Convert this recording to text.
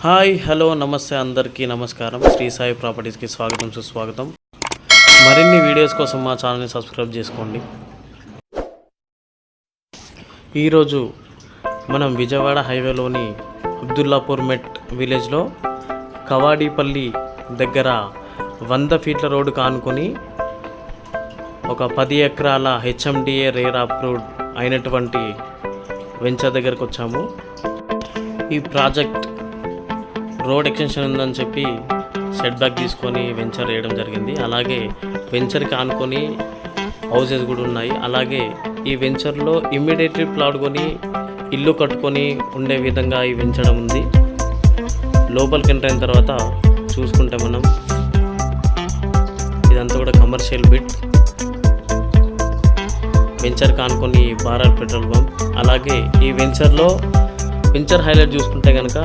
Hi hello నమస్తే అందరికీ నమస్కారం. శ్రీ సాయి ప్రాపర్టీస్కి స్వాగతం సుస్వాగతం. మరిన్ని వీడియోస్ కోసం మా ఛానల్ని సబ్స్క్రైబ్ చేసుకోండి. ఈరోజు మనం విజయవాడ హైవేలోని అబ్దుల్లాపూర్ మెట్ విలేజ్లో కవాడిపల్లి దగ్గర 100 ఫీట్ల రోడ్డు కానుకొని ఒక 10 ఎకరాల హెచ్ఎండిఏ రేర్ అప్రూవ్డ్ అయినటువంటి వెంచర్ దగ్గరకు వచ్చాము. ఈ ప్రాజెక్ట్ రోడ్ ఎక్స్టెన్షన్ ఉందని చెప్పి సెట్ బ్యాక్ తీసుకొని వెంచర్ వేయడం జరిగింది. అలాగే వెంచర్కి ఆనుకొని హౌసెస్ కూడా ఉన్నాయి. అలాగే ఈ వెంచర్లో ఇమ్మీడియట్లీ ప్లాట్ కొని ఇల్లు కట్టుకొని ఉండే విధంగా ఈ వెంచర్ ఉంది. లోపలికి ఎంటర్ అయిన తర్వాత చూసుకుంటే మనం ఇదంతా కూడా కమర్షియల్ బిట్. వెంచర్ కానుకొని భారత్ పెట్రోల్ బంక్. అలాగే ఈ వెంచర్ హైలైట్ చూసుకుంటే కనుక